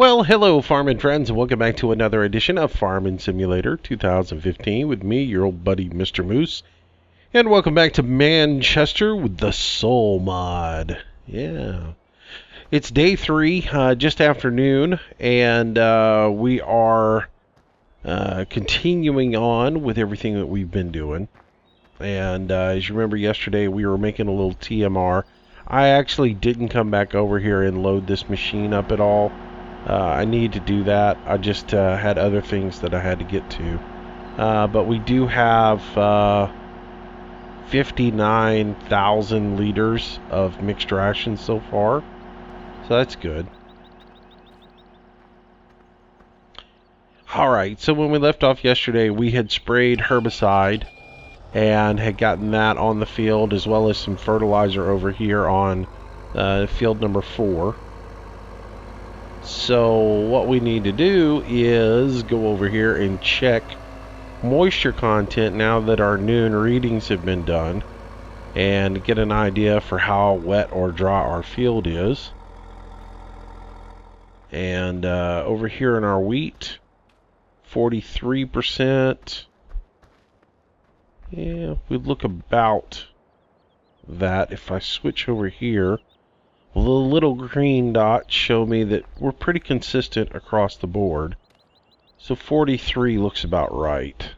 Well, hello, farming friends, and welcome back to another edition of Farming Simulator 2015 with me, your old buddy, Mistermoose. And welcome back to Manchester with the Soul Mod. Yeah. It's day 3, just afternoon, and we are continuing on with everything that we've been doing. And as you remember yesterday, we were making a little TMR. I actually didn't come back over here and load this machine up at all. I need to do that. I just had other things that I had to get to. But we do have 59,000 liters of mixed rations so far. So that's good. Alright, so when we left off yesterday, we had sprayed herbicide and had gotten that on the field, as well as some fertilizer over here on field number 4. So what we need to do is go over here and check moisture content now that our noon readings have been done, and get an idea for how wet or dry our field is. And over here in our wheat, 43%. Yeah, we look about that. If I switch over here, the little green dots show me that we're pretty consistent across the board. So 43 looks about right.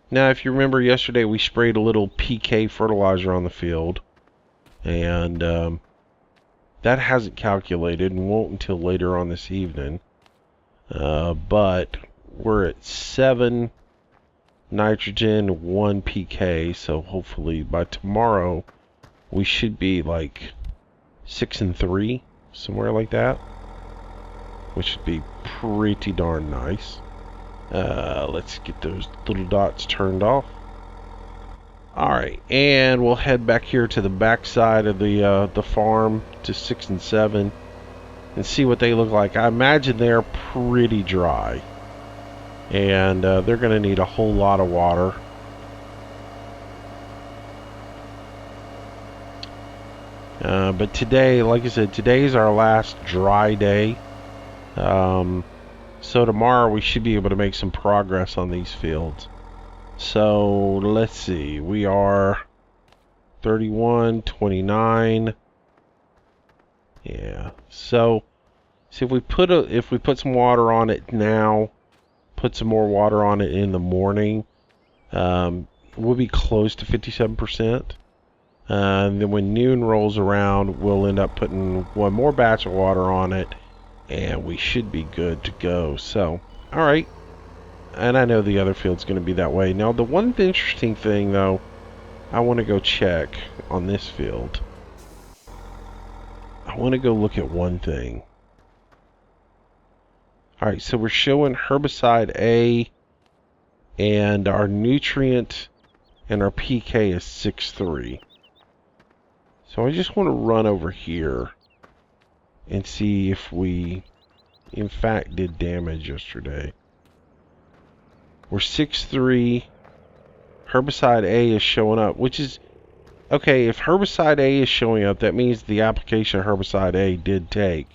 Now, if you remember yesterday, we sprayed a little PK fertilizer on the field. And that hasn't calculated and won't until later on this evening. But we're at 7 nitrogen, 1 PK. So hopefully by tomorrow, we should be like 6 and 3, somewhere like that, which would be pretty darn nice. Let's get those little dots turned off. Alright, and we'll head back here to the back side of the farm to 6 and 7 and see what they look like. I imagine they're pretty dry, and they're going to need a whole lot of water. But today, like I said, today's our last dry day. So tomorrow we should be able to make some progress on these fields. So let's see, we are 31, 29. Yeah. So if we put some water on it now, put some more water on it in the morning, we'll be close to 57%. And then when noon rolls around, we'll end up putting one more batch of water on it, and we should be good to go. So, alright. And I know the other field's going to be that way. Now, the one interesting thing, though, I want to go check on this field. I want to go look at one thing. Alright, so we're showing herbicide A, and our nutrient and our PK is 6.3. So I just want to run over here and see if we, in fact, did damage yesterday. We're 6.3. Herbicide A is showing up, which is... Okay, if herbicide A is showing up, that means the application of herbicide A did take.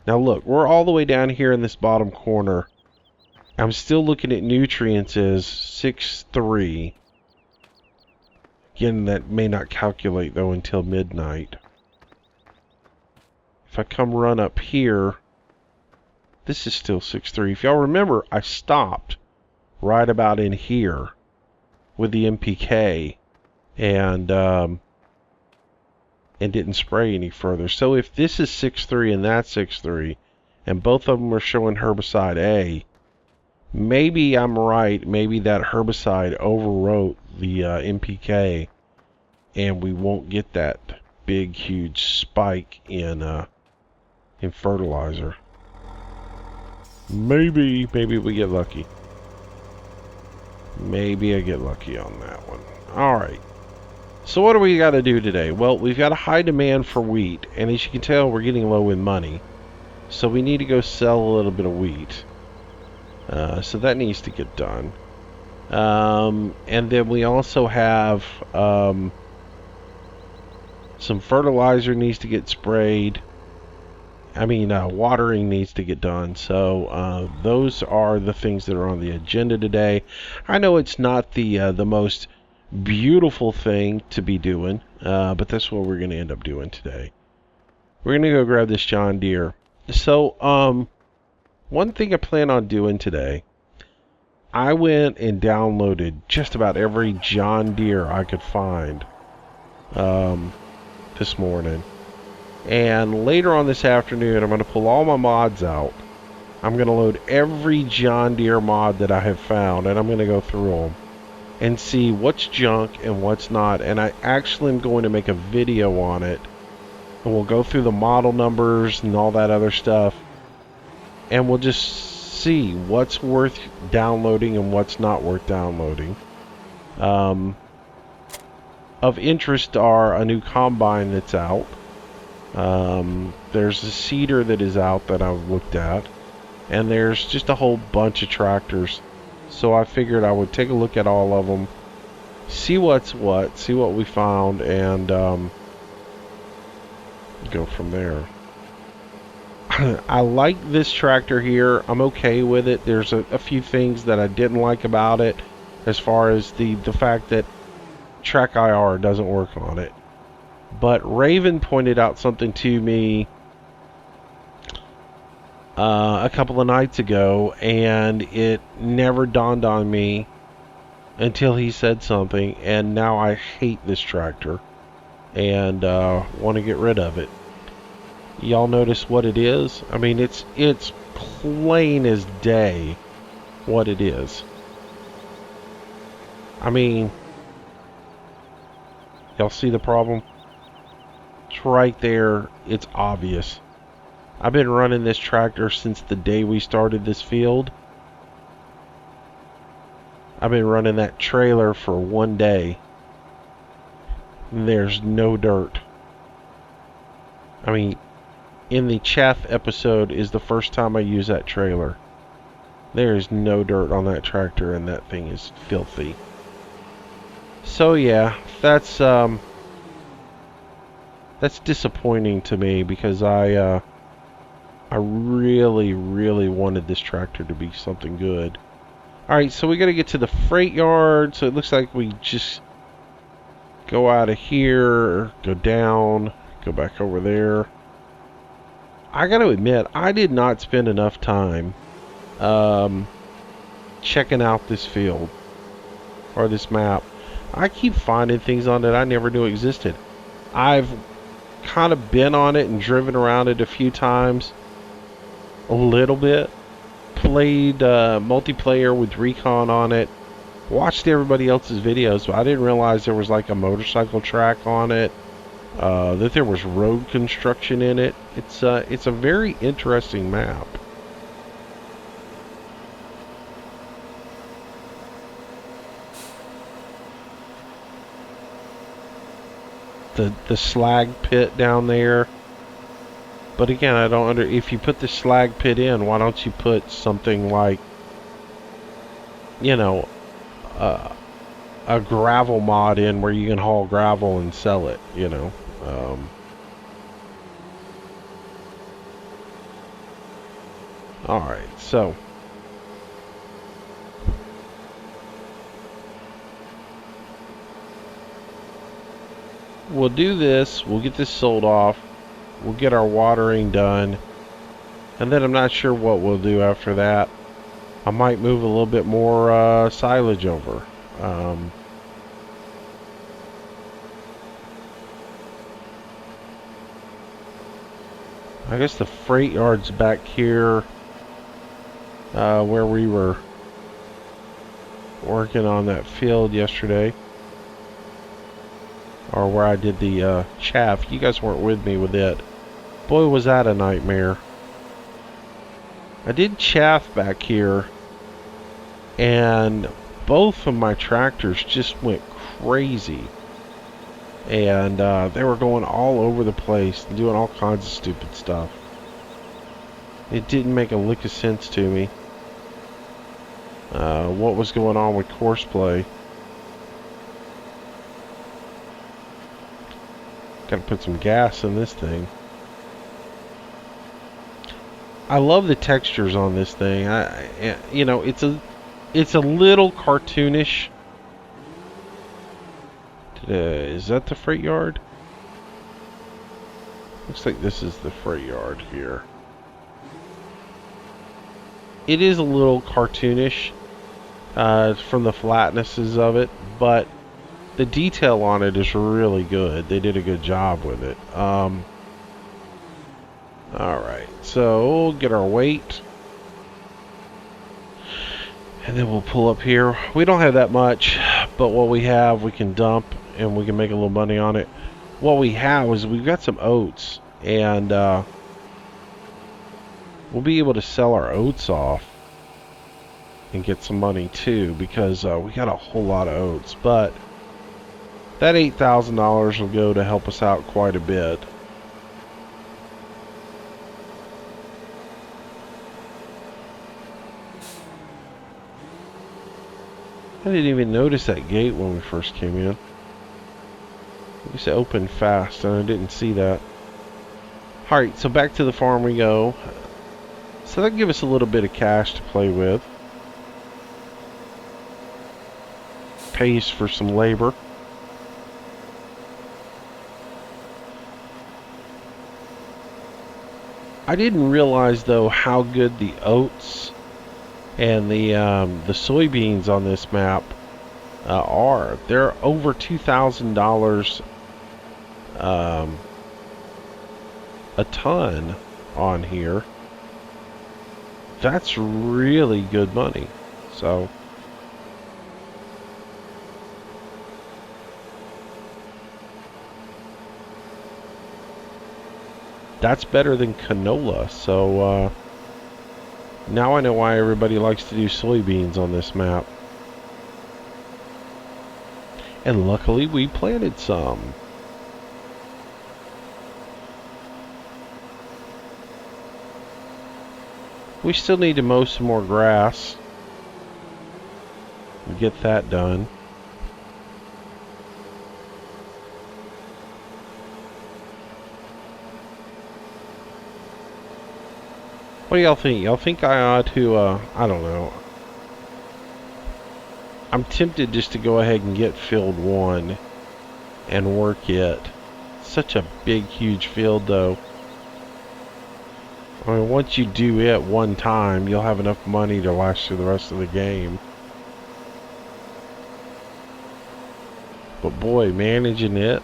Now look, we're all the way down here in this bottom corner. I'm still looking at nutrients as 6.3. Again, that may not calculate, though, until midnight. If I come run up here, this is still 6.3. If y'all remember, I stopped right about in here with the MPK and didn't spray any further. So if this is 6.3 and that's 6.3, and both of them are showing herbicide A, maybe I'm right. Maybe that herbicide overwrote the MPK, and we won't get that big, huge spike in fertilizer. Maybe we get lucky. Maybe I get lucky on that one. Alright. So what do we got to do today? Well, we've got a high demand for wheat, and as you can tell, we're getting low in money. So we need to go sell a little bit of wheat. So that needs to get done. And then we also have some fertilizer needs to get sprayed. watering needs to get done. So those are the things that are on the agenda today. I know it's not the most beautiful thing to be doing, but that's what we're going to end up doing today. We're going to go grab this John Deere. So one thing I plan on doing today, I went and downloaded just about every John Deere I could find this morning. And later on this afternoon, I'm going to pull all my mods out. I'm going to load every John Deere mod that I have found, and I'm going to go through them and see what's junk and what's not. And I actually am going to make a video on it, and we'll go through the model numbers and all that other stuff, and we'll just see what's worth downloading and what's not worth downloading. Of interest are a new combine that's out. There's a seeder that is out that I've looked at, and there's just a whole bunch of tractors. So I figured I would take a look at all of them, see what's what, see what we found, and go from there. I like this tractor here. I'm okay with it. There's a few things that I didn't like about it, as far as the fact that Track IR doesn't work on it. But Raven pointed out something to me a couple of nights ago, and it never dawned on me until he said something, and now I hate this tractor and want to get rid of it. Y'all notice what it is? I mean, it's plain as day what it is. I mean, y'all see the problem? It's right there. It's obvious. I've been running this tractor since the day we started this field. I've been running that trailer for one day. There's no dirt. I mean, in the chaff episode is the first time I use that trailer. There is no dirt on that tractor, and that thing is filthy. So yeah, that's disappointing to me, because I really, really wanted this tractor to be something good. Alright, so we got to get to the freight yard. So it looks like we just go out of here, go down, go back over there. I got to admit, I did not spend enough time checking out this field or this map. I keep finding things on it I never knew existed. I've kind of been on it and driven around it a few times, a little bit, played multiplayer with Recon on it, watched everybody else's videos, but I didn't realize there was like a motorcycle track on it, that there was road construction in it. It's a very interesting map. The slag pit down there. But again, I don't if you put the slag pit in, why don't you put something like, you know, a gravel mod in where you can haul gravel and sell it, you know. Alright, so we'll do this, we'll get this sold off, we'll get our watering done, and then I'm not sure what we'll do after that. I might move a little bit more silage over. I guess the freight yard's back here, where we were working on that field yesterday. Or where I did the chaff. You guys weren't with me with it. Boy, was that a nightmare. I did chaff back here, and both of my tractors just went crazy. And they were going all over the place, doing all kinds of stupid stuff. It didn't make a lick of sense to me what was going on with courseplay. Gotta put some gas in this thing. I love the textures on this thing. You know, it's a little cartoonish. Is that the freight yard? Looks like this is the freight yard here. It is a little cartoonish from the flatnesses of it, but the detail on it is really good. They did a good job with it. Alright, so we'll get our weight. And then we'll pull up here. We don't have that much, but what we have we can dump and we can make a little money on it. What we have is we've got some oats, and we'll be able to sell our oats off and get some money too, because we got a whole lot of oats. But that $8,000 will go to help us out quite a bit. I didn't even notice that gate when we first came in. It just opened fast and I didn't see that. Alright, so back to the farm we go. So that'll give us a little bit of cash to play with. Pays for some labor. I didn't realize though how good the oats and the soybeans on this map are. They're over $2,000 a ton on here. That's really good money. So that's better than canola. So now I know why everybody likes to do soybeans on this map. And luckily we planted some. We still need to mow some more grass and get that done. What do y'all think? Y'all think I ought to, I don't know. I'm tempted just to go ahead and get field 1 and work it. Such a big, huge field though. I mean, once you do it one time, you'll have enough money to last through the rest of the game. But boy, managing it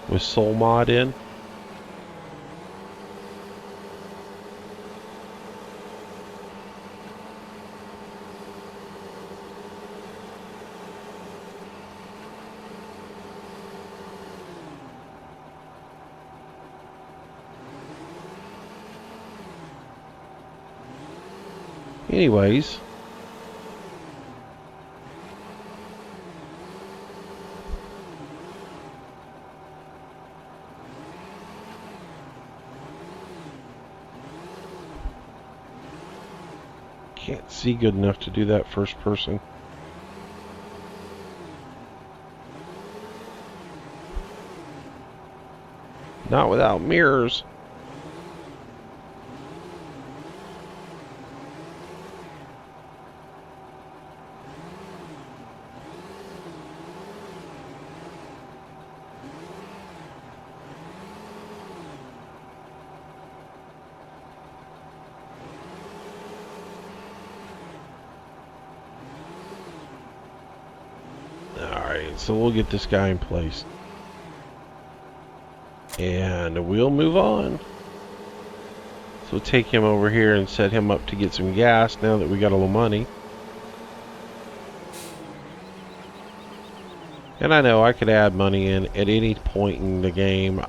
with Soul Mod in. Anyways, can't see good enough to do that first person. Not without mirrors. So we'll get this guy in place. And we'll move on. So we'll take him over here and set him up to get some gas now that we got a little money. And I know I could add money in at any point in the game.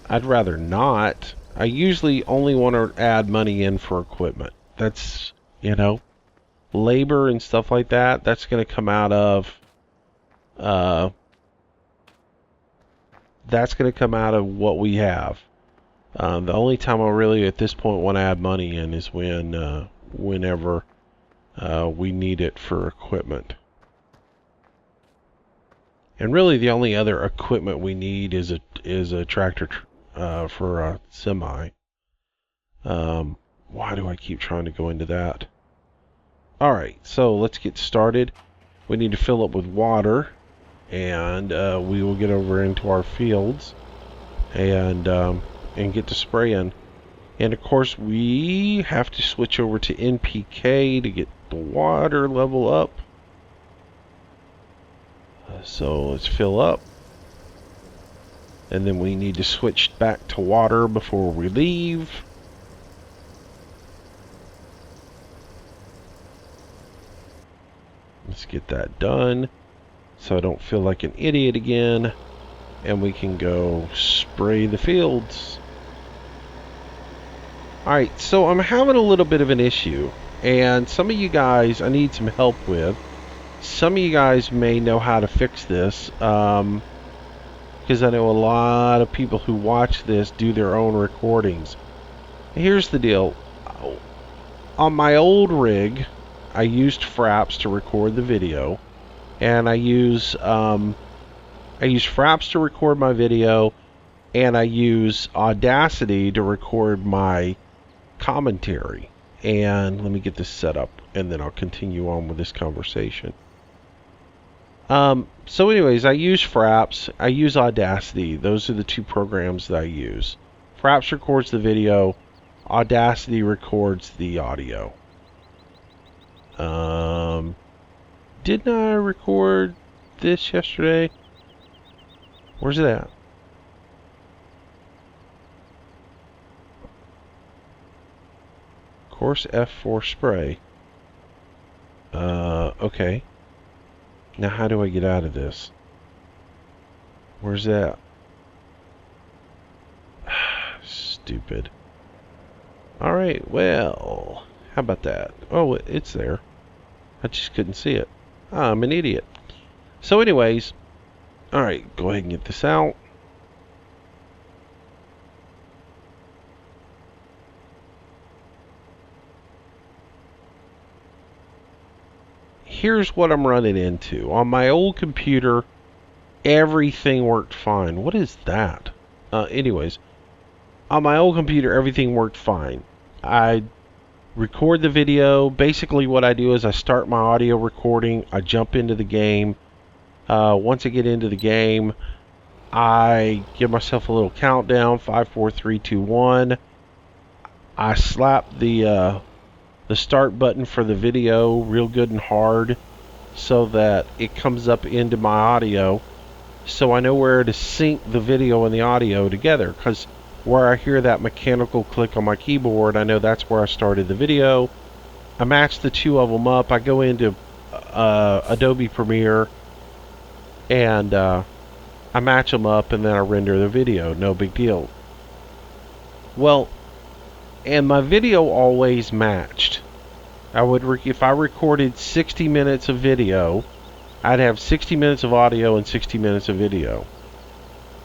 I'd rather not. I usually only want to add money in for equipment. That's, you know, labor and stuff like that. That's going to come out of what we have. The only time I really at this point want to add money in is whenever we need it for equipment. And really the only other equipment we need is a tractor for a semi. Why do I keep trying to go into that? Alright, so let's get started. We need to fill up with water, and we will get over into our fields and get to spraying. And of course, we have to switch over to NPK to get the water level up. So let's fill up. And then we need to switch back to water before we leave. Let's get that done so I don't feel like an idiot again. And we can go spray the fields. Alright, so I'm having a little bit of an issue. And some of you guys I need some help with. Some of you guys may know how to fix this. Because I know a lot of people who watch this do their own recordings. Here's the deal. On my old rig, I used Fraps to record the video. And I use Fraps to record my video. And I use Audacity to record my commentary. And let me get this set up, and then I'll continue on with this conversation. So anyways, I use Fraps, I use Audacity. Those are the two programs that I use. Fraps records the video, Audacity records the audio. Didn't I record this yesterday? Where's it at? Course F4 spray. Okay. Now how do I get out of this? Where's that? Stupid. Alright, well, how about that? Oh, it's there. I just couldn't see it. I'm an idiot. So anyways, alright, go ahead and get this out. Here's what I'm running into. On my old computer, everything worked fine. What is that? Anyways, on my old computer, everything worked fine. I record the video. Basically, what I do is I start my audio recording. I jump into the game. Once I get into the game, I give myself a little countdown. 5, 4, 3, 2, 1. I slap the start button for the video real good and hard so that it comes up into my audio, so I know where to sync the video and the audio together, because where I hear that mechanical click on my keyboard, I know that's where I started the video. I match the two of them up. I go into Adobe Premiere and I match them up, and then I render the video. No big deal. Well, and my video always matched. If I recorded 60 minutes of video, I'd have 60 minutes of audio and 60 minutes of video.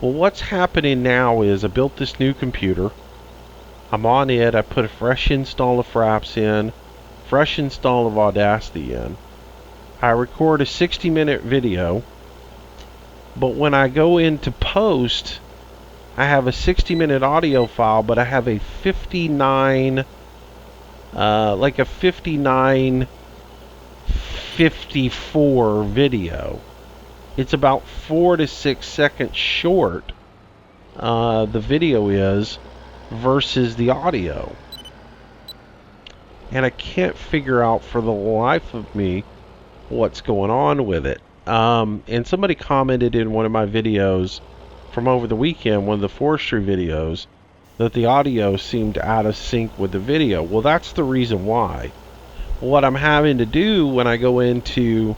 Well, what's happening now is I built this new computer. I'm on it. I put a fresh install of Fraps in, fresh install of Audacity in. I record a 60-minute video, but when I go into post, I have a 60-minute audio file, but I have a 59:54 video. It's about 4 to 6 seconds short, the video is, versus the audio. And I can't figure out for the life of me what's going on with it. And somebody commented in one of my videos from over the weekend, one of the forestry videos, that the audio seemed out of sync with the video. Well, that's the reason why. What I'm having to do when I go into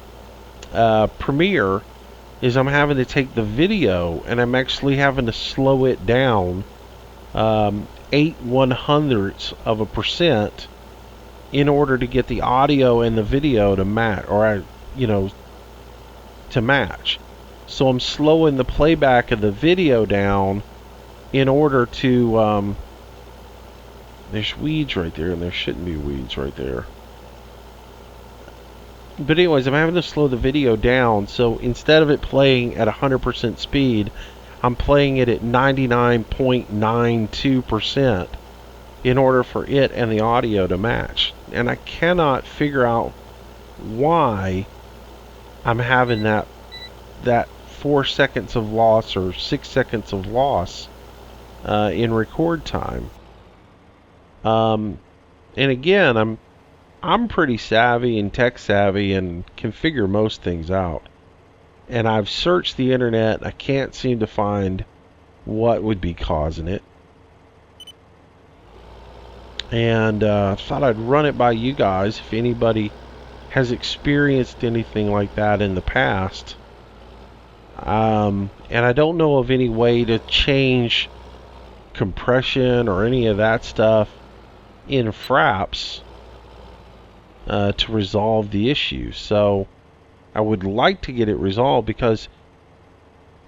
Premiere is I'm having to take the video and I'm actually having to slow it down 0.08% in order to get the audio and the video to match, or to match. So I'm slowing the playback of the video down in order to there's weeds right there, and there shouldn't be weeds right there. But anyways, I'm having to slow the video down, so instead of it playing at 100% speed, I'm playing it at 99.92%. in order for it and the audio to match. And I cannot figure out why I'm having that 4 seconds of loss or 6 seconds of loss in record time. And again, I'm pretty savvy and tech savvy and can figure most things out. And I've searched the internet. I can't seem to find what would be causing it. And thought I'd run it by you guys if anybody has experienced anything like that in the past. And I don't know of any way to change compression or any of that stuff in Fraps to resolve the issue. So I would like to get it resolved, because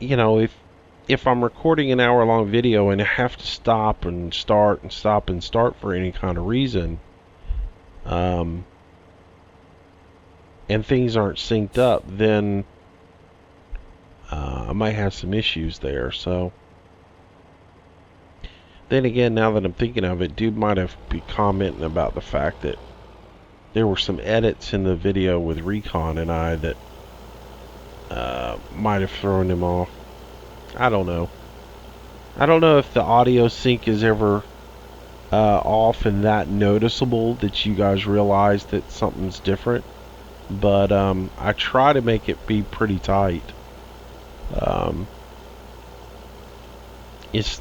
if I'm recording an hour-long video and I have to stop and start and stop and start for any kind of reason, and things aren't synced up, then I might have some issues there. So then again, now that I'm thinking of it, dude might have been commenting about the fact that there were some edits in the video with Recon and I that might have thrown him off. I don't know. I don't know if the audio sync is ever off and that noticeable that you guys realize that something's different. But I try to make it be pretty tight. It's,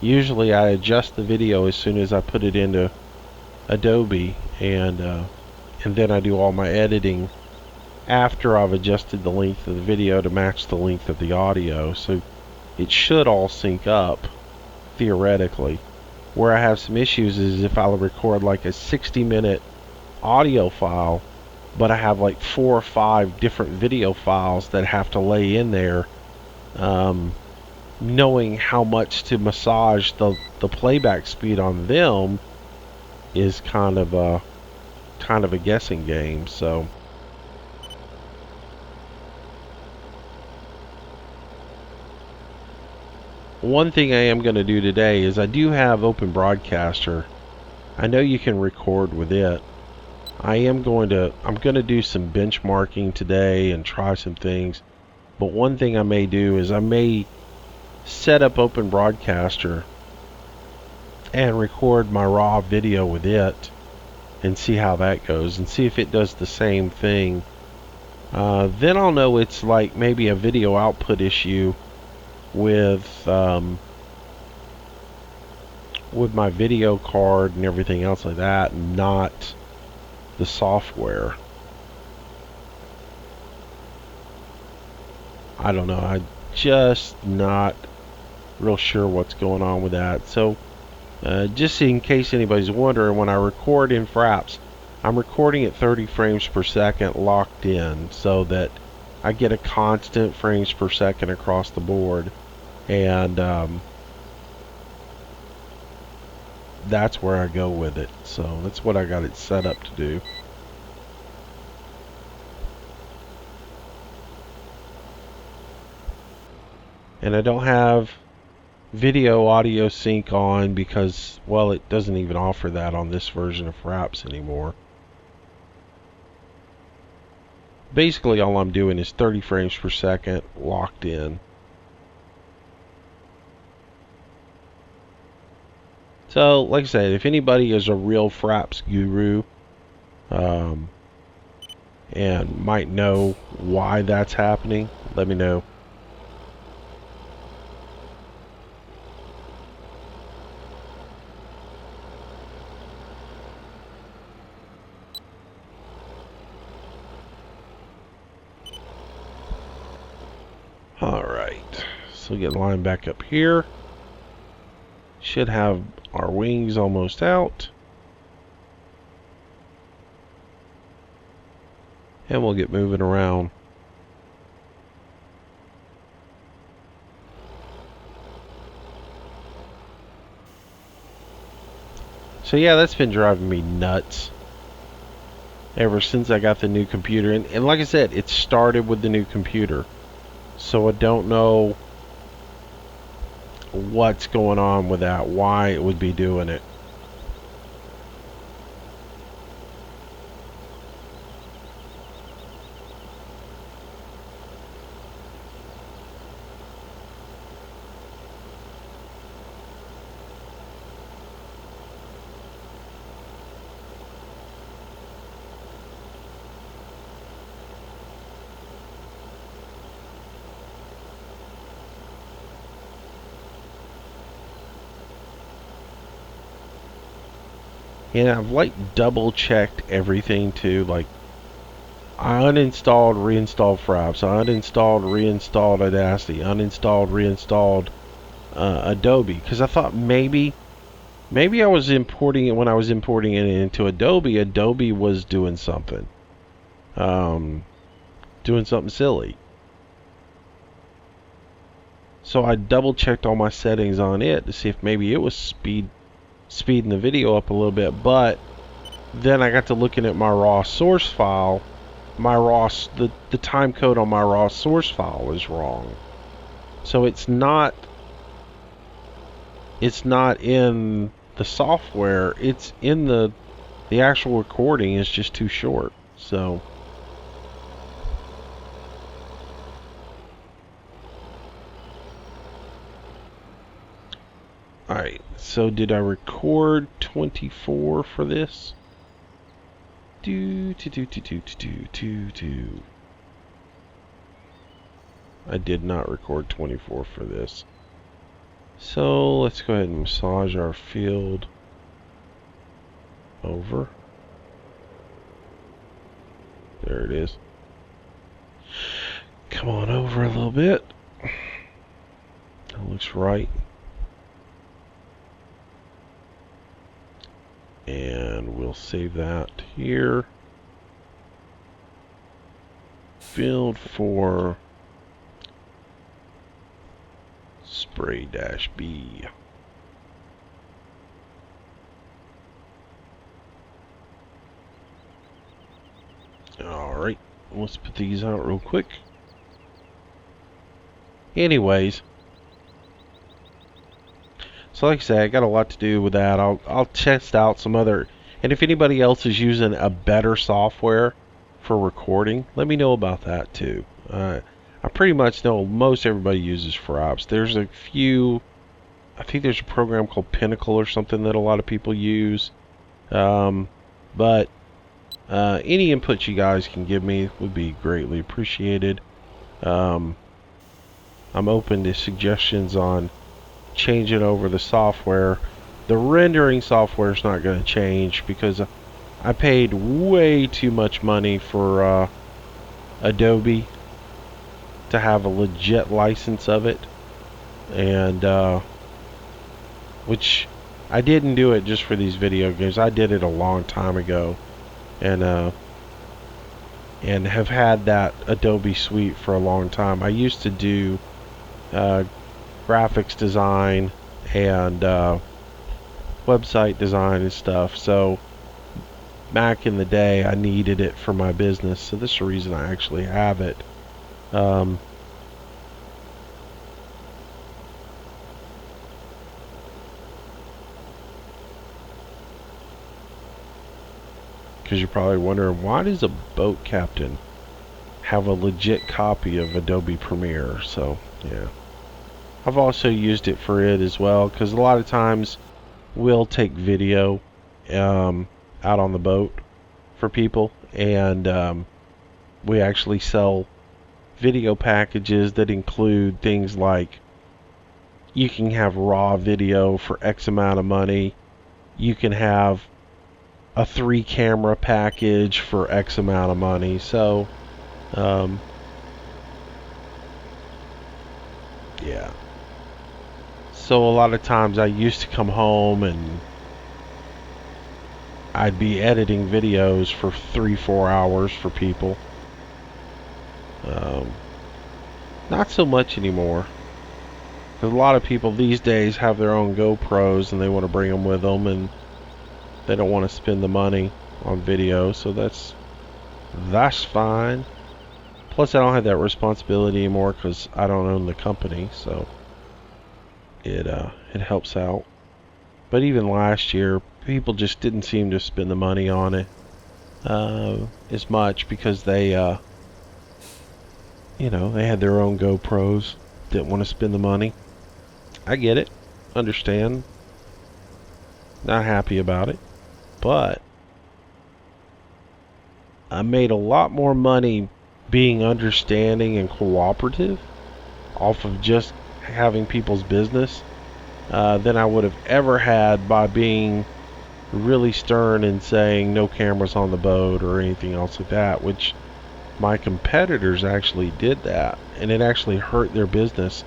usually I adjust the video as soon as I put it into Adobe, and then I do all my editing after I've adjusted the length of the video to match the length of the audio. So it should all sync up, theoretically. Where I have some issues is if I'll record like a 60-minute audio file, but I have like 4 or 5 different video files that have to lay in there. Knowing how much to massage the playback speed on them is kind of a guessing game. So one thing I am going to do today is I do have Open Broadcaster. I know you can record with it. I'm going to do some benchmarking today and try some things. But one thing I may do is I may set up Open Broadcaster and record my raw video with it and see how that goes and see if it does the same thing. Then I'll know it's like maybe a video output issue with my video card and everything else like that, not the software. I don't know. I'm just not real sure what's going on with that. So just in case anybody's wondering, when I record in Fraps, I'm recording at 30 frames per second locked in, so that I get a constant frames per second across the board. And that's where I go with it. So that's what I got it set up to do. And I don't have video audio sync on because, well, it doesn't even offer that on this version of Fraps anymore. Basically all I'm doing is 30 frames per second locked in. So like I said, if anybody is a real Fraps guru and might know why that's happening, let me know. Alright, so get line back up here. Should have our wings almost out. And we'll get moving around. So yeah, that's been driving me nuts ever since I got the new computer. And like I said, it started with the new computer. So I don't know what's going on with that, why it would be doing it. And I've like double checked everything too. Like I uninstalled, reinstalled Fraps. I uninstalled, reinstalled Audacity. Uninstalled, reinstalled Adobe. Because I thought maybe I was importing it when I was importing it into Adobe. Adobe was doing something. Doing something silly. So I double checked all my settings on it to see if maybe it was speeding the video up a little bit. But then I got to looking at my raw source file. The time code on my raw source file is wrong. So it's not in the software. It's in the actual recording is just too short. So alright, so did I record 24 for this? I did not record 24 for this. So let's go ahead and massage our field over. There it is. Come on over a little bit. That looks right. And we'll save that here. Field for spray-B. Alright, let's put these out real quick. Anyways, so like I said, I got a lot to do with that. I'll test out some other, and if anybody else is using a better software for recording, let me know about that too. I pretty much know most everybody uses Fraps. There's a few, I think there's a program called Pinnacle or something that a lot of people use. But any input you guys can give me would be greatly appreciated. I'm open to suggestions on changing over the software. The rendering software is not going to change because I paid way too much money for Adobe to have a legit license of it, and which I didn't do it just for these video games. I did it a long time ago, and have had that Adobe suite for a long time. I used to do graphics design and website design and stuff, so back in the day I needed it for my business, so this is the reason I actually have it. Because you're probably wondering, why does a boat captain have a legit copy of Adobe Premiere? So yeah, I've also used it for it as well, because a lot of times we'll take video out on the boat for people, and we actually sell video packages that include things like you can have raw video for X amount of money, you can have a 3-camera package for X amount of money. So yeah, so a lot of times I used to come home and I'd be editing videos for 3-4 hours for people. Not so much anymore, because a lot of people these days have their own GoPros and they want to bring them with them, and they don't want to spend the money on video, so that's fine. Plus I don't have that responsibility anymore because I don't own the company, so it helps out. But even last year, people just didn't seem to spend the money on it as much, because they they had their own GoPros, didn't want to spend the money. I get it, understand, not happy about it, but I made a lot more money being understanding and cooperative off of just having people's business than I would have ever had by being really stern in saying no cameras on the boat or anything else like that, which my competitors actually did that, and it actually hurt their business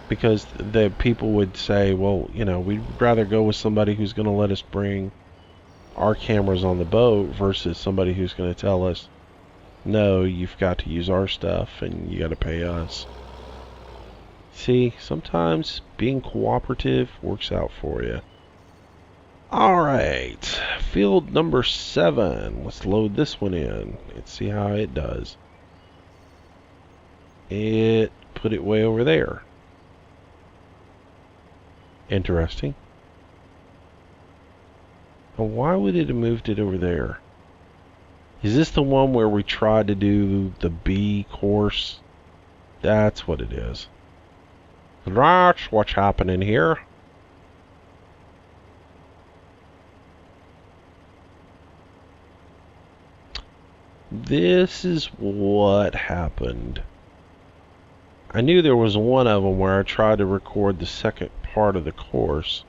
because the people would say, well, you know, we'd rather go with somebody who's going to let us bring our cameras on the boat versus somebody who's going to tell us, no, you've got to use our stuff and you got to pay us. See, sometimes being cooperative works out for you. Alright, field number 7. Let's load this one in. Let's see how it does. It put it way over there. Interesting. Now, why would it have moved it over there? Is this the one where we tried to do the B course? That's what it is. That's what's happening here. This is what happened. I knew there was one of them where I tried to record the second part of the course,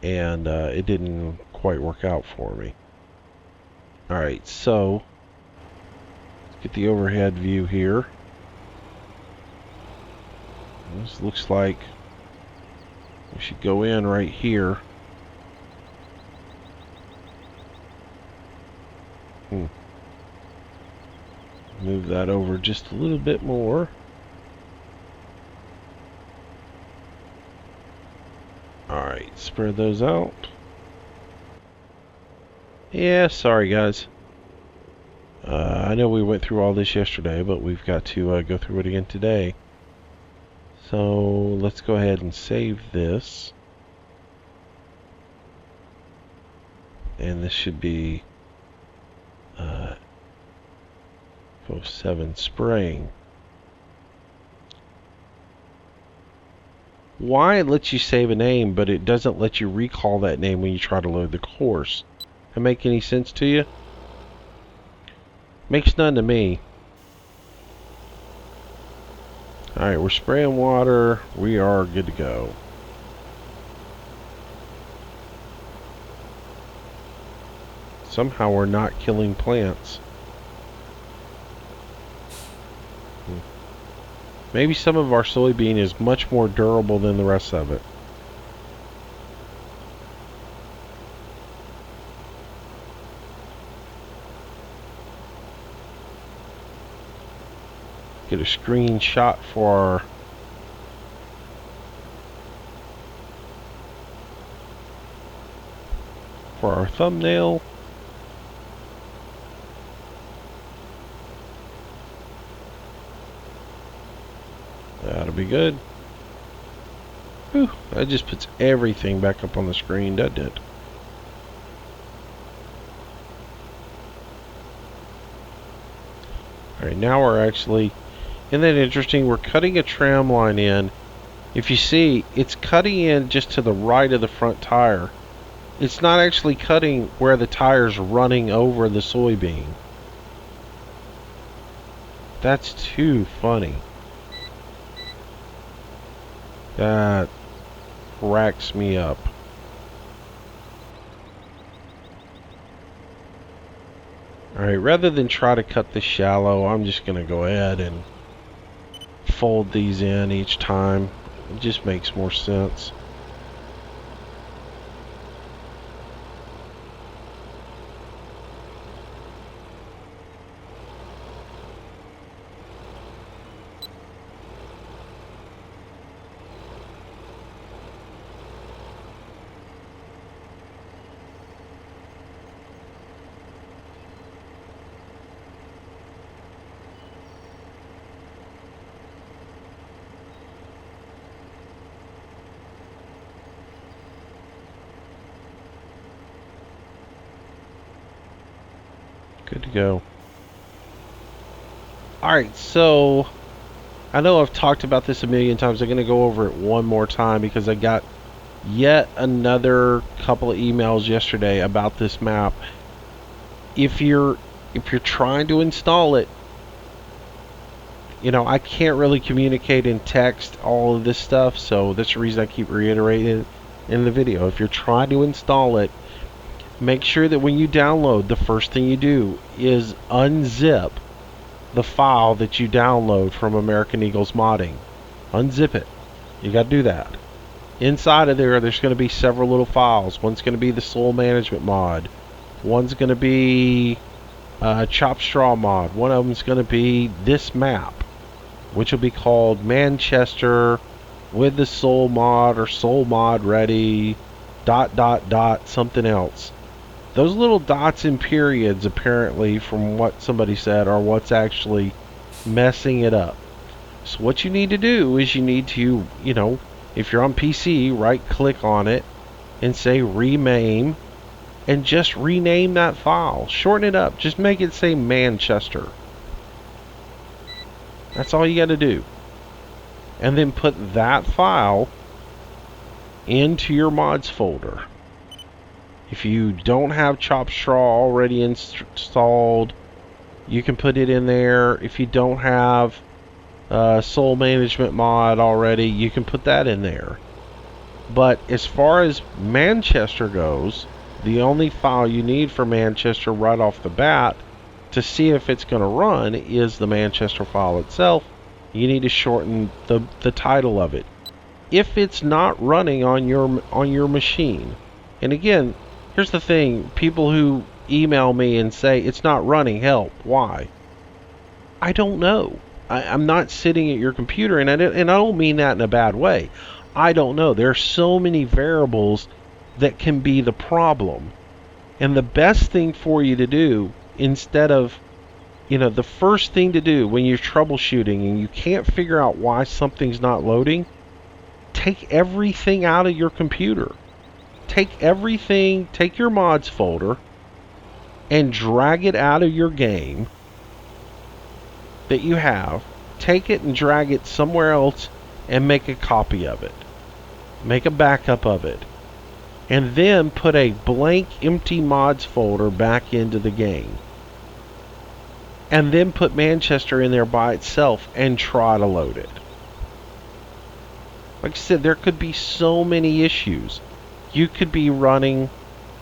and it didn't quite work out for me. Alright, so let's get the overhead view here. This looks like we should go in right here. Move that over just a little bit more. Alright, spread those out. Yeah, sorry guys. I know we went through all this yesterday, but we've got to go through it again today. So let's go ahead and save this. And this should be 07 spraying. Why it lets you save a name, but it doesn't let you recall that name when you try to load the course? That make any sense to you? Makes none to me. Alright, we're spraying water. We are good to go. Somehow we're not killing plants. Maybe some of our soybean is much more durable than the rest of it. Get a screenshot for our thumbnail. That'll be good. Whew, that just puts everything back up on the screen, doesn't it? Alright, now we're actually, isn't that interesting? We're cutting a tram line in. If you see, it's cutting in just to the right of the front tire. It's not actually cutting where the tire's running over the soybean. That's too funny. That cracks me up. Alright, rather than try to cut this shallow, I'm just going to go ahead and fold these in each time. It just makes more sense. Good to go. Alright, so I know I've talked about this a million times. I'm going to go over it one more time because I got yet another couple of emails yesterday about this map. If you're trying to install it, you know, I can't really communicate in text all of this stuff, so that's the reason I keep reiterating it in the video. If you're trying to install it, make sure that when you download, the first thing you do is unzip the file that you download from American Eagles Modding. Unzip it. You got to do that. Inside of there's going to be several little files. One's going to be the Soul Management mod. One's going to be Chop Straw mod. One of them's going to be this map, which will be called Manchester with the Soul mod or Soul mod ready, ... something else. Those little dots and periods, apparently, from what somebody said, are what's actually messing it up. So what you need to do is you need to, if you're on PC, right click on it and say rename, and just rename that file. Shorten it up. Just make it say Manchester. That's all you got to do. And then put that file into your mods folder. If you don't have Chop Straw already installed, you can put it in there. If you don't have Soul Management mod already, you can put that in there. But as far as Manchester goes, the only file you need for Manchester right off the bat to see if it's going to run is the Manchester file itself. You need to shorten the title of it if it's not running on your machine. And again, here's the thing: people who email me and say it's not running, help, why? I don't know. I'm not sitting at your computer, and I don't mean that in a bad way. I don't know. There are so many variables that can be the problem. And the best thing for you to do, instead of, the first thing to do when you're troubleshooting and you can't figure out why something's not loading, take everything out of your computer. Take your mods folder and drag it out of your game that you have. Take it and drag it somewhere else and make a copy of it. Make a backup of it. And then put a blank empty mods folder back into the game. And then put Manchester in there by itself and try to load it. Like I said, there could be so many issues. You could be running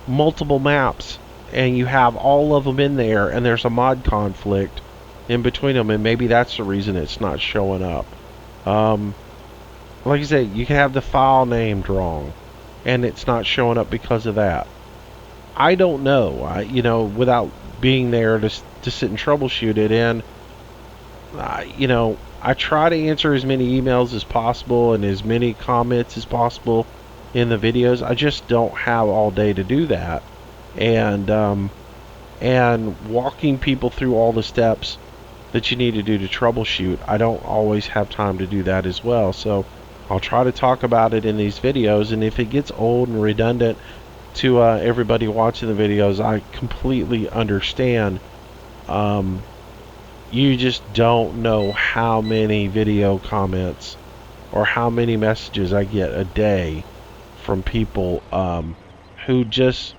multiple maps and you have all of them in there and there's a mod conflict in between them, and maybe that's the reason it's not showing up. Like I said, you can have the file named wrong and it's not showing up because of that. I don't know. Without being there to sit and troubleshoot it, and I try to answer as many emails as possible and as many comments as possible in the videos. I just don't have all day to do that, and walking people through all the steps that you need to do to troubleshoot, I don't always have time to do that as well. So I'll try to talk about it in these videos, and if it gets old and redundant to everybody watching the videos, I completely understand. You just don't know how many video comments or how many messages I get a day from people who just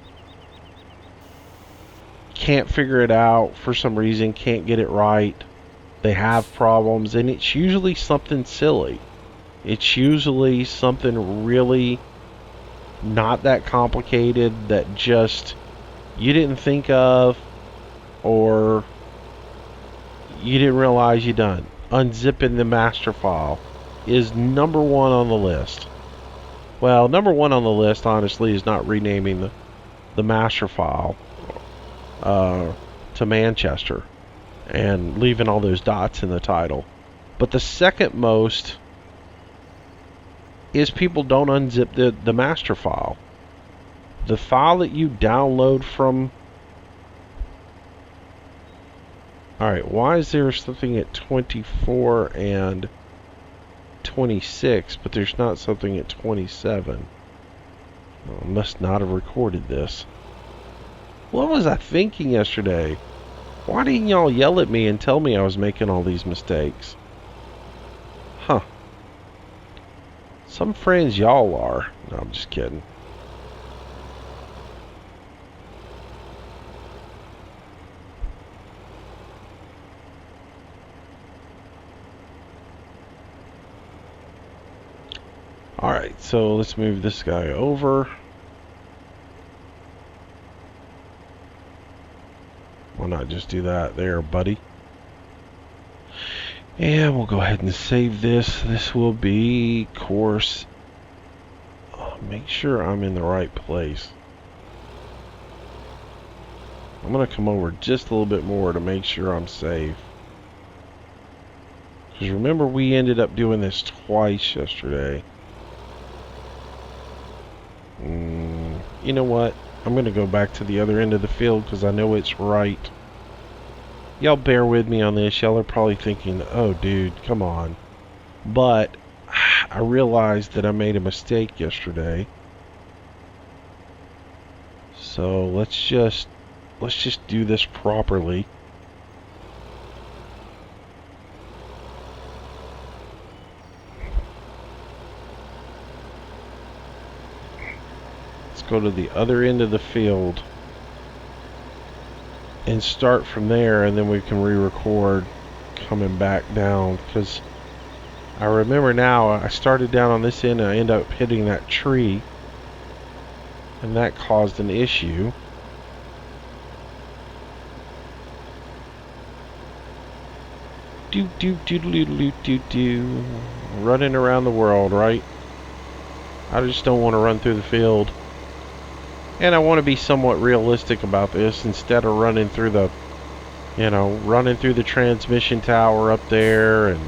can't figure it out for some reason, can't get it right. They have problems, and it's usually something silly. It's usually something really not that complicated that just you didn't think of, or you didn't realize you done. Unzipping the master file is number one on the list. Well, number one on the list, honestly, is not renaming the master file to Manchester and leaving all those dots in the title. But the second most is people don't unzip the master file. The file that you download from... Alright, why is there something at 24 and 26, but there's not something at 27? Well, I must not have recorded this. What was I thinking yesterday? Why didn't y'all yell at me and tell me I was making all these mistakes? Huh. Some friends y'all are. No, I'm just kidding. Alright, so let's move this guy over. Why not just do that there, buddy? And we'll go ahead and save this. This will be course. Make sure I'm in the right place. I'm going to come over just a little bit more to make sure I'm safe. Because remember, we ended up doing this twice yesterday. You know what? I'm going to go back to the other end of the field because I know it's right. Y'all bear with me on this. Y'all are probably thinking, oh, dude, come on. But I realized that I made a mistake yesterday. So let's just do this properly. Let's go to the other end of the field and start from there, and then we can re-record coming back down, because I remember now I started down on this end and I ended up hitting that tree, and that caused an issue. Running around the world, right? I just don't want to run through the field. And I want to be somewhat realistic about this instead of running through the, running through the transmission tower up there, and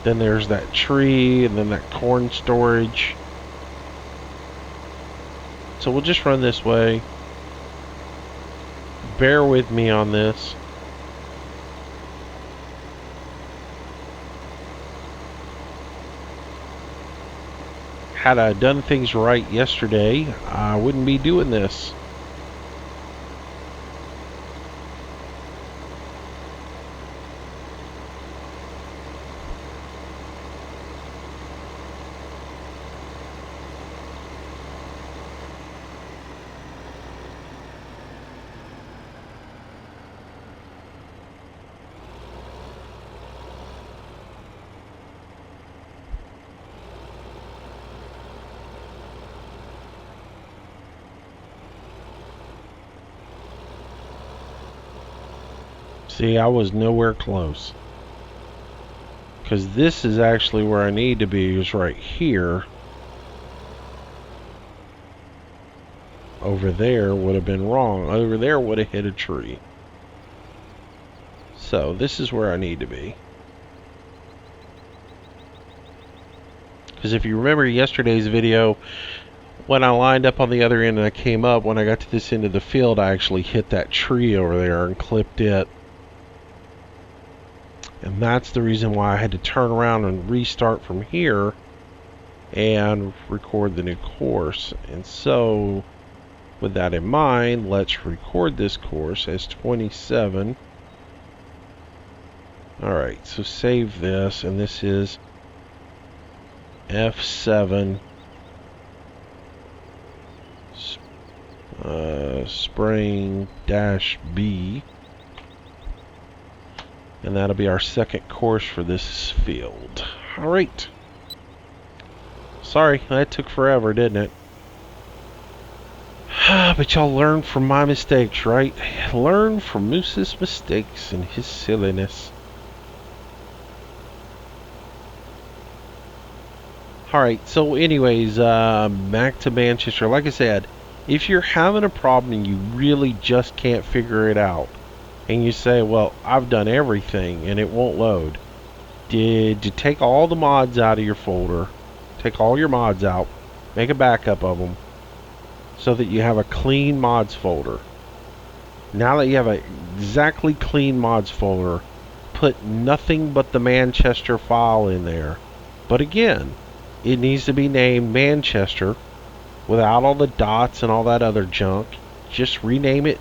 then there's that tree, and then that corn storage. So we'll just run this way. Bear with me on this. Had I done things right yesterday, I wouldn't be doing this. See, I was nowhere close. Because this is actually where I need to be, is right here. Over there would have been wrong. Over there would have hit a tree. So, this is where I need to be. Because if you remember yesterday's video, when I lined up on the other end and I came up, when I got to this end of the field, I actually hit that tree over there and clipped it. And that's the reason why I had to turn around and restart from here and record the new course. And so, with that in mind, let's record this course as 27. Alright, so save this, and this is F7 spraying-B. And that'll be our second course for this field. Alright. Sorry, that took forever, didn't it? But y'all learn from my mistakes, right? Learn from Moose's mistakes and his silliness. Alright, so anyways, back to Manchester. Like I said, if you're having a problem and you really just can't figure it out, and you say, well, I've done everything and it won't load. Did you take all the mods out of your folder? Take all your mods out. Make a backup of them. So that you have a clean mods folder. Now that you have an exactly clean mods folder, put nothing but the Manchester file in there. But again, it needs to be named Manchester without all the dots and all that other junk. Just rename it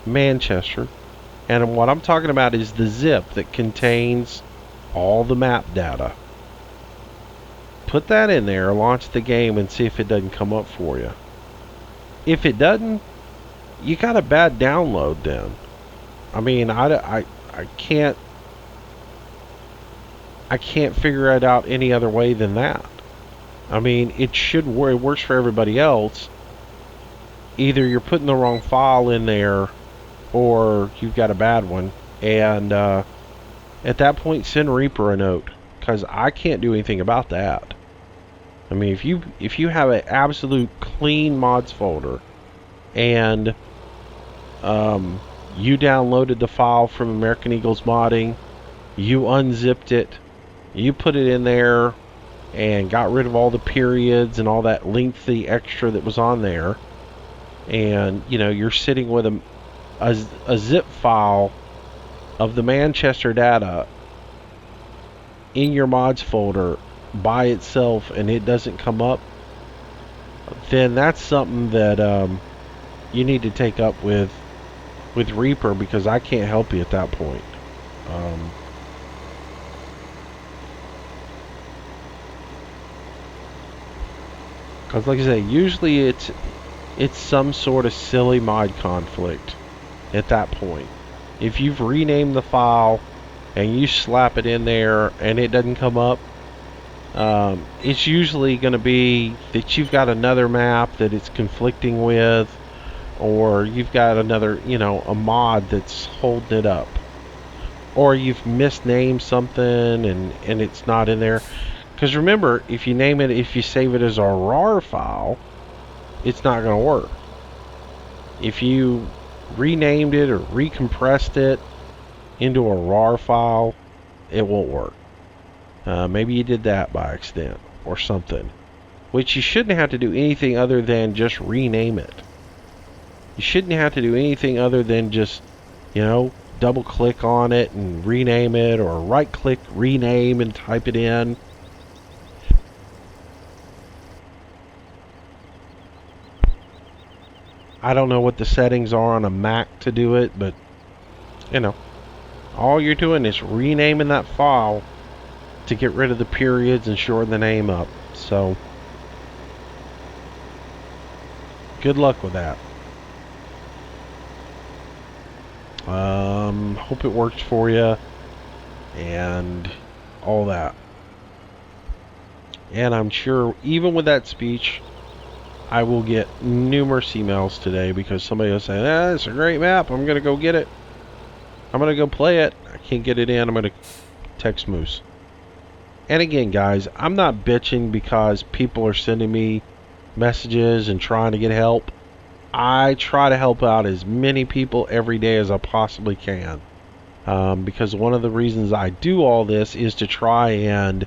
Manchester. And what I'm talking about is the zip that contains all the map data. Put that in there, launch the game, and see if it doesn't come up for you. If it doesn't, you got a bad download then. I mean, I can't figure it out any other way than that. I mean, it should work. It works for everybody else. Either you're putting the wrong file in there, or you've got a bad one. And at that point, send Reaper a note, because I can't do anything about that. I mean, if you have an absolute clean mods folder, and you downloaded the file from American Eagles Modding, you unzipped it, you put it in there, and got rid of all the periods and all that lengthy extra that was on there, and you're sitting with a zip file of the Manchester data in your mods folder by itself, and it doesn't come up, then that's something that you need to take up with Reaper, because I can't help you at that point. Because like I say, usually it's some sort of silly mod conflict at that point. If you've renamed the file and you slap it in there and it doesn't come up, it's usually going to be that you've got another map that it's conflicting with, or you've got another, a mod that's holding it up, or you've misnamed something and it's not in there. Because remember, if you save it as a RAR file, it's not going to work. If you renamed it or recompressed it into a RAR file, it won't work. Maybe you did that by accident or something, which you shouldn't have to do anything other than just rename it. You shouldn't have to do anything other than just, double click on it and rename it, or right click, rename, and type it in. I don't know what the settings are on a Mac to do it, but all you're doing is renaming that file to get rid of the periods and shorten the name up. So good luck with that. Hope it works for you and all that. And I'm sure even with that speech, I will get numerous emails today, because somebody will say, it's a great map, I'm going to go get it. I'm going to go play it. I can't get it in. I'm going to text Moose. And again, guys, I'm not bitching because people are sending me messages and trying to get help. I try to help out as many people every day as I possibly can. Because one of the reasons I do all this is to try and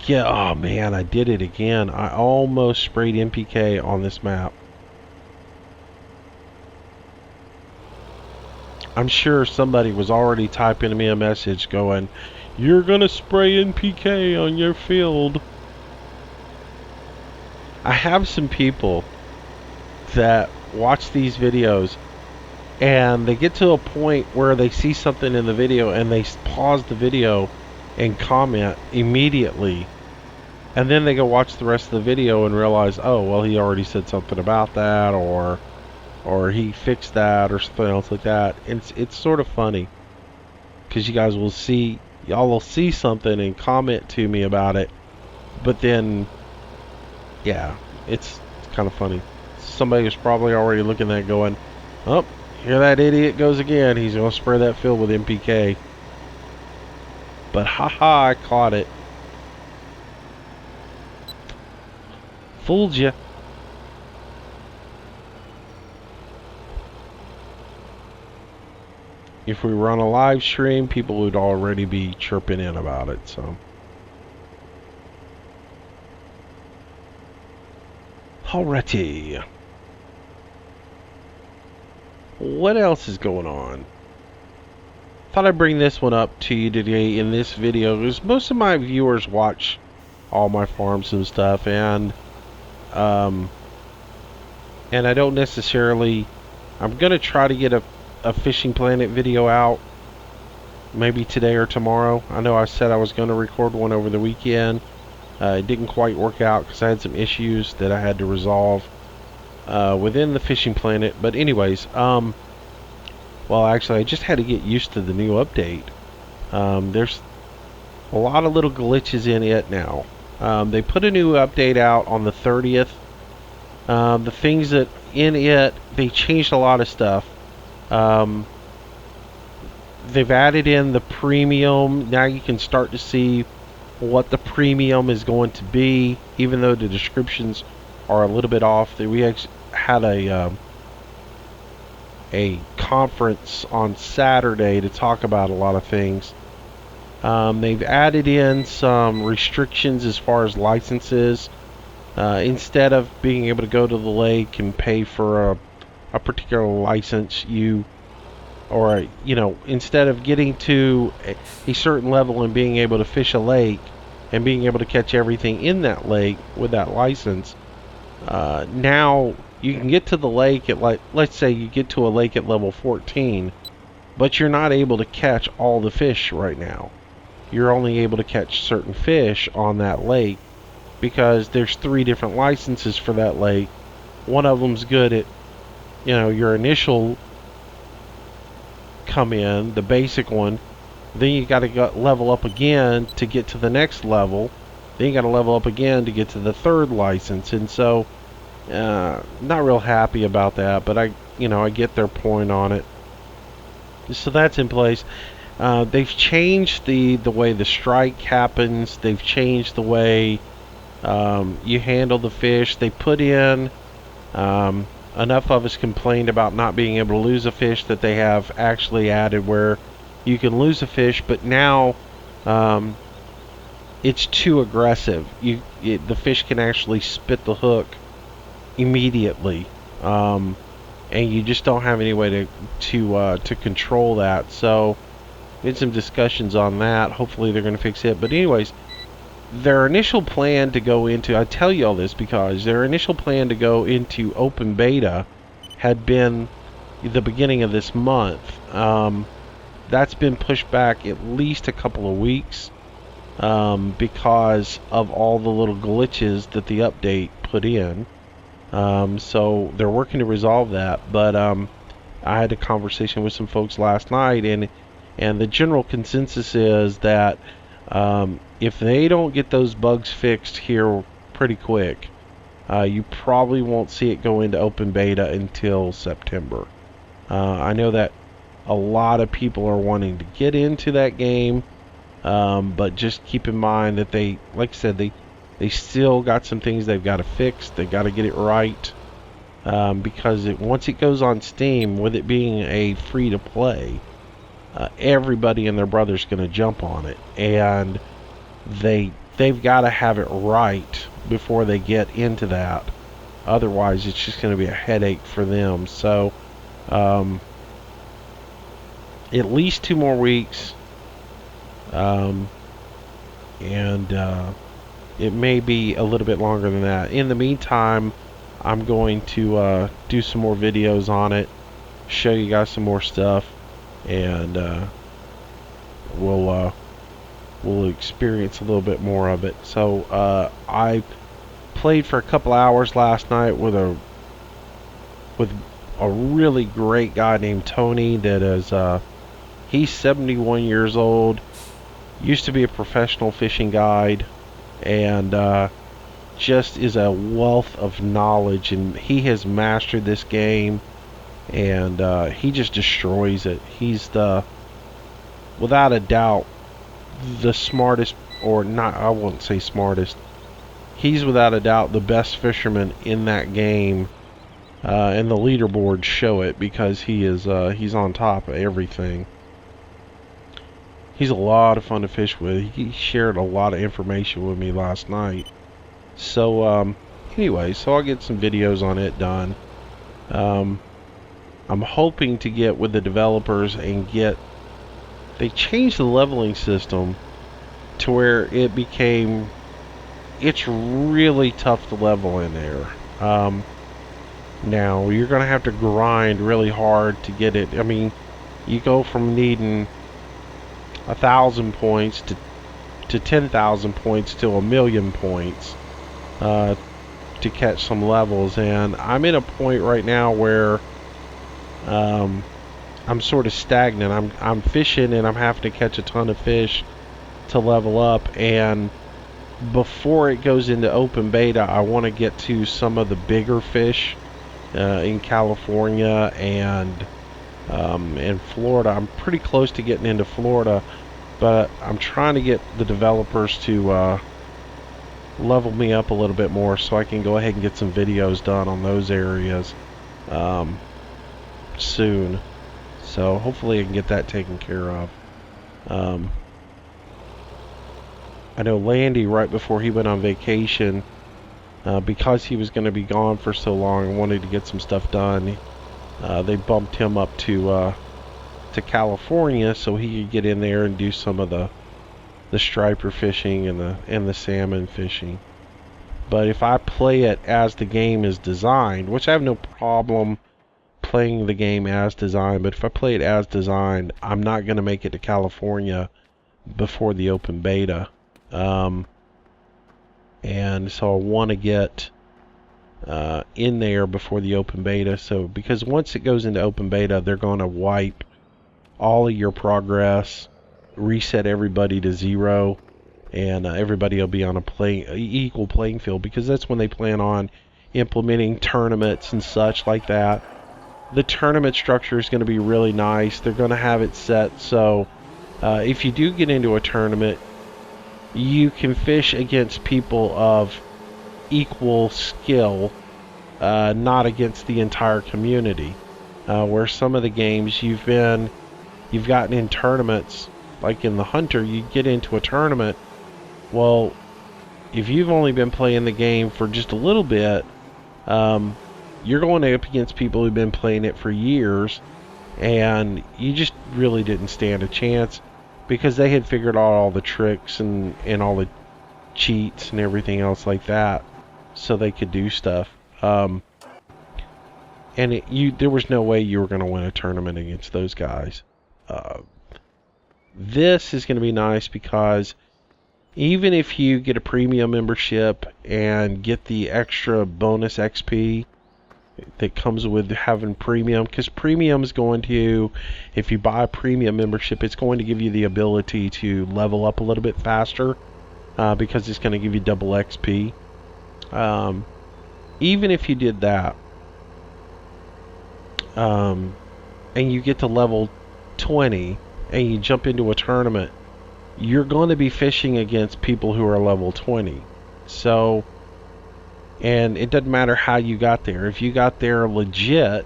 get... Oh man, I did it again. I almost sprayed NPK on this map. I'm sure somebody was already typing me a message going, you're gonna spray NPK on your field. I have some people that watch these videos and they get to a point where they see something in the video and they pause the video and comment immediately, and then they go watch the rest of the video and realize, oh well, he already said something about that, or he fixed that, or something else like that. It's sort of funny, because you guys will see, y'all will see something and comment to me about it, but then yeah, it's kind of funny. Somebody was probably already looking at that going, oh, here that idiot goes again, he's gonna spray that field with NPK. But haha, I caught it. Fooled you. If we were on a live stream, people would already be chirping in about it, so. Alrighty. What else is going on? Thought I'd bring this one up to you today in this video, because most of my viewers watch all my farms and stuff, and I don't necessarily... I'm gonna try to get a Fishing Planet video out maybe today or tomorrow. I know I said I was going to record one over the weekend. It didn't quite work out because I had some issues that I had to resolve within the Fishing Planet. But anyways, well, actually, I just had to get used to the new update. There's a lot of little glitches in it now. They put a new update out on the 30th. The things that in it, they changed a lot of stuff. Um, they've added in the premium. Now you can start to see what the premium is going to be, even though the descriptions are a little bit off. We actually had a conference on Saturday to talk about a lot of things. They've added in some restrictions as far as licenses. Instead of being able to go to the lake and pay for a particular license, instead of getting to a certain level and being able to fish a lake and being able to catch everything in that lake with that license, now you can get to the lake at, like, let's say you get to a lake at level 14, but you're not able to catch all the fish right now. You're only able to catch certain fish on that lake because there's 3 different licenses for that lake. One of them's good at, your initial come in, the basic one. Then you got to level up again to get to the next level. Then you got to level up again to get to the 3rd license. And so, not real happy about that, but I get their point on it. So that's in place. They've changed the way the strike happens. They've changed the way you handle the fish. They put in, enough of us complained about not being able to lose a fish that they have actually added where you can lose a fish, but now it's too aggressive. The fish can actually spit the hook immediately, and you just don't have any way to control that. So we had some discussions on that. Hopefully they're going to fix it. But anyways, their initial plan to go into, I tell you all this because their initial plan to go into open beta had been the beginning of this month. That's been pushed back at least a couple of weeks because of all the little glitches that the update put in. So they're working to resolve that. But I had a conversation with some folks last night, and the general consensus is that if they don't get those bugs fixed here pretty quick, you probably won't see it go into open beta until September. I know that a lot of people are wanting to get into that game, but just keep in mind that they, like I said, they still got some things they've got to fix. They got to get it right, because once it goes on Steam, with it being a free to play, everybody and their brother's going to jump on it, and they've got to have it right before they get into that. Otherwise, it's just going to be a headache for them. So, at least 2 more weeks, and it may be a little bit longer than that. In the meantime, I'm going to do some more videos on it, show you guys some more stuff, and we'll experience a little bit more of it. So I played for a couple hours last night with a really great guy named Tony. That is he's 71 years old, used to be a professional fishing guide, and just is a wealth of knowledge, and he has mastered this game, and he just destroys it. He's without a doubt the smartest, or not, I won't say smartest, he's without a doubt the best fisherman in that game, and the leaderboards show it, because he's on top of everything. He's a lot of fun to fish with. He shared a lot of information with me last night. So anyway, so I'll get some videos on it done. I'm hoping to get with the developers and they changed the leveling system to where it's really tough to level in there. Now you're gonna have to grind really hard to get it. I mean, you go from needing 1,000 points to 10,000 points to 1,000,000 points to catch some levels, and I'm in a point right now where I'm sort of stagnant. I'm fishing and I'm having to catch a ton of fish to level up, and before it goes into open beta, I want to get to some of the bigger fish in California and In Florida. I'm pretty close to getting into Florida, but I'm trying to get the developers to level me up a little bit more so I can go ahead and get some videos done on those areas soon. So hopefully I can get that taken care of. I know Landy, right before he went on vacation, because he was going to be gone for so long and wanted to get some stuff done, they bumped him up to California so he could get in there and do some of the striper fishing and the salmon fishing. But if I play it as the game is designed, which I have no problem playing the game as designed, but if I play it as designed, I'm not going to make it to California before the open beta. And so I want to get in there before the open beta. So because once it goes into open beta, they're going to wipe all of your progress, reset everybody to 0, and everybody will be on a equal playing field, because that's when they plan on implementing tournaments and such like that. The tournament structure is going to be really nice. They're going to have it set so if you do get into a tournament, you can fish against people of equal skill, not against the entire community. Where some of the games you've gotten in tournaments, like in the Hunter, you get into a tournament. Well, if you've only been playing the game for just a little bit, you're going up against people who've been playing it for years, and you just really didn't stand a chance, because they had figured out all the tricks and all the cheats and everything else like that, so they could do stuff. And there was no way you were going to win a tournament against those guys. This is going to be nice because even if you get a premium membership and get the extra bonus XP that comes with having premium, because premium is going to, if you buy a premium membership, it's going to give you the ability to level up a little bit faster, because it's going to give you double XP. Even if you did that, and you get to level 20 and you jump into a tournament, you're going to be fishing against people who are level 20. So, and it doesn't matter how you got there. If you got there legit,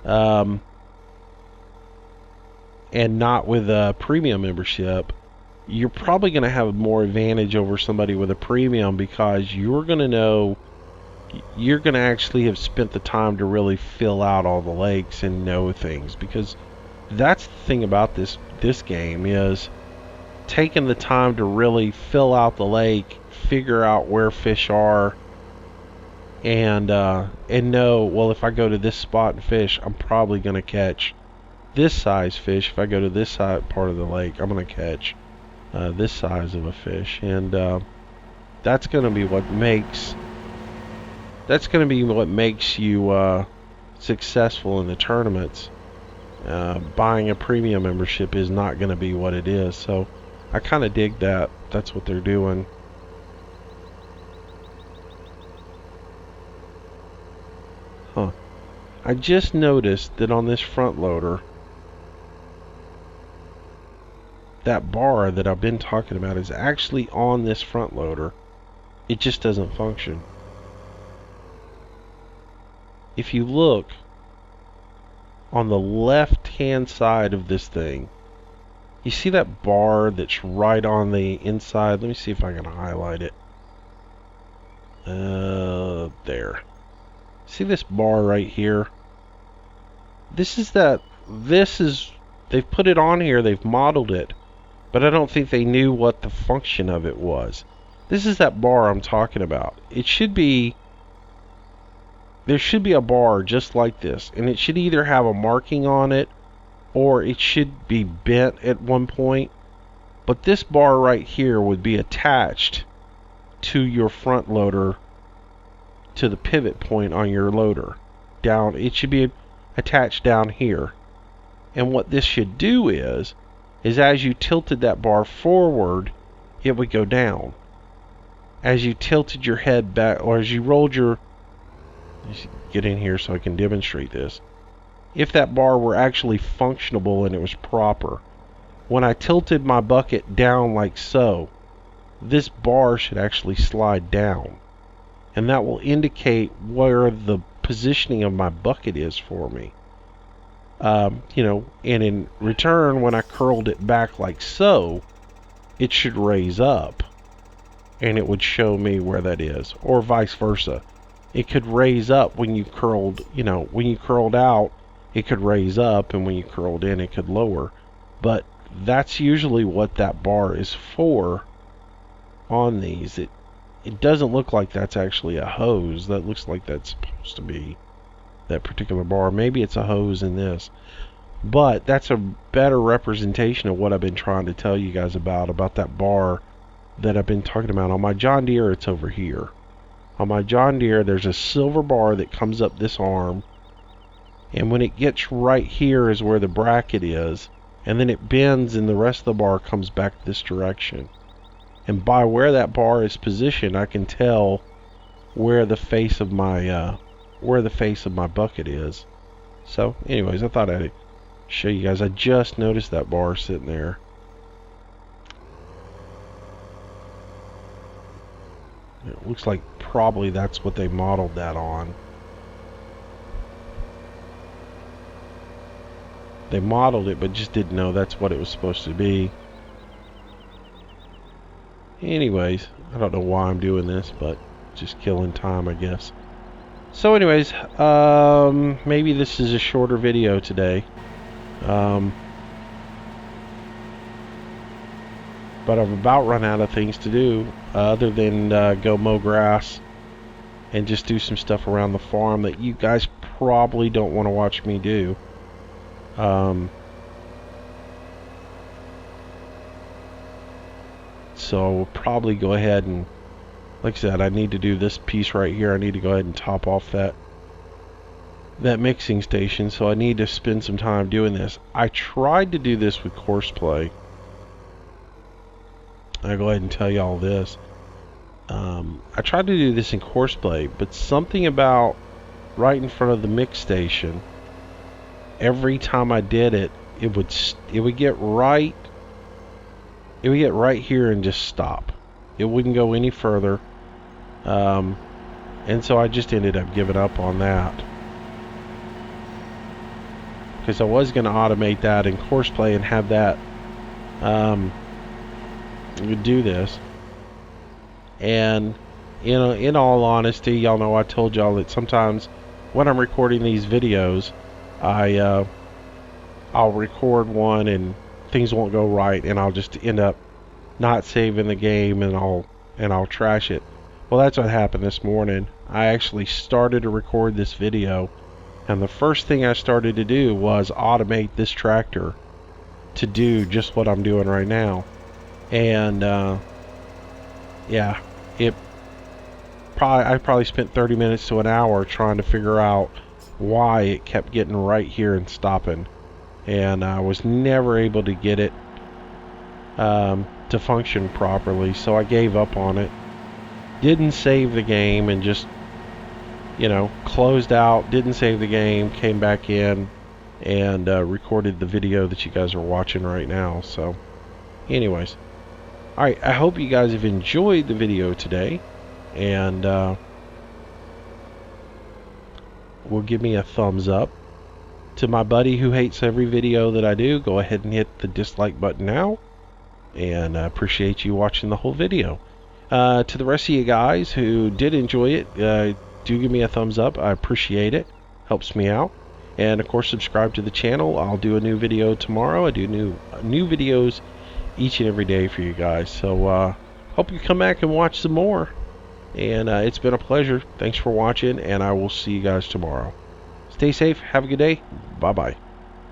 and not with a premium membership, you're probably going to have more advantage over somebody with a premium, because you're going to know, you're going to actually have spent the time to really fill out all the lakes and know things. Because that's the thing about this game, is taking the time to really fill out the lake, figure out where fish are, and know, well, if I go to this spot and fish, I'm probably going to catch this size fish. If I go to this side part of the lake, I'm going to catch this size of a fish. And that's going to be what makes you successful in the tournaments. Buying a premium membership is not going to be what it is. So I kind of dig that. That's what they're doing. Huh. I just noticed that on this front loader, that bar that I've been talking about is actually on this front loader. It just doesn't function. If you look on the left hand side of this thing, you see that bar that's right on the inside? Let me see if I can highlight it. There. See this bar right here? They've put it on here, they've modeled it, but I don't think they knew what the function of it was. This is that bar I'm talking about. There should be a bar just like this, and it should either have a marking on it, or it should be bent at one point. But this bar right here would be attached to your front loader, to the pivot point on your loader. It should be attached down here. And what this should do is as you tilted that bar forward, it would go down. As you tilted your head back, or as you rolled your... Let's get in here so I can demonstrate this. if that bar were actually functionable and it was proper. When I tilted my bucket down like so, this bar should actually slide down. And that will indicate where the positioning of my bucket is for me. You know, and in return, when I curled it back like so, it should raise up. And it would show me where that is. Or vice versa. It could raise up when you curled, you know, when you curled out, it could raise up, and when you curled in, it could lower. But that's usually what that bar is for on these. It doesn't look like that's actually a hose. That looks like that's supposed to be that particular bar. Maybe it's a hose in this. But that's a better representation of what I've been trying to tell you guys about that bar that I've been talking about. On my John Deere, it's over here. On my John Deere, there's a silver bar that comes up this arm, and when it gets right here is where the bracket is, and then it bends and the rest of the bar comes back this direction. And by where that bar is positioned, I can tell where the face of my bucket is. So anyways, I thought I'd show you guys. I just noticed that bar sitting there. It looks like probably that's what they modeled that on. They modeled it, but just didn't know that's what it was supposed to be. Anyways, I don't know why I'm doing this, but just killing time, I guess. So anyways, maybe this is a shorter video today. But I've about run out of things to do other than go mow grass and just do some stuff around the farm that you guys probably don't want to watch me do. So we'll probably go ahead and, like I said, I need to do this piece right here. I need to go ahead and top off that mixing station, so I need to spend some time doing this. I tried to do this with courseplay. I'll go ahead and tell you all this. I tried to do this in courseplay, but something about right in front of the mix station, every time I did it, it would get right here and just stop. It wouldn't go any further. And so I just ended up giving up on that, because I was going to automate that in courseplay and have that do this. And you know, in all honesty, y'all know I told y'all that sometimes when I'm recording these videos, I'll record one and things won't go right, and I'll just end up not saving the game, and I'll trash it. Well, that's what happened this morning. I actually started to record this video, and the first thing I started to do was automate this tractor to do just what I'm doing right now. And yeah, I probably spent 30 minutes to an hour trying to figure out why it kept getting right here and stopping, and I was never able to get it to function properly, so I gave up on it. Didn't save the game, and just, you know, closed out, didn't save the game, came back in, and recorded the video that you guys are watching right now. So anyways, alright, I hope you guys have enjoyed the video today, and will give me a thumbs up. To my buddy who hates every video that I do, go ahead and hit the dislike button now, and I appreciate you watching the whole video. To the rest of you guys who did enjoy it, do give me a thumbs up. I appreciate it. Helps me out. And of course, subscribe to the channel. I'll do a new video tomorrow. I do new videos each and every day for you guys. So hope you come back and watch some more. And it's been a pleasure. Thanks for watching, and I will see you guys tomorrow. Stay safe. Have a good day. Bye-bye.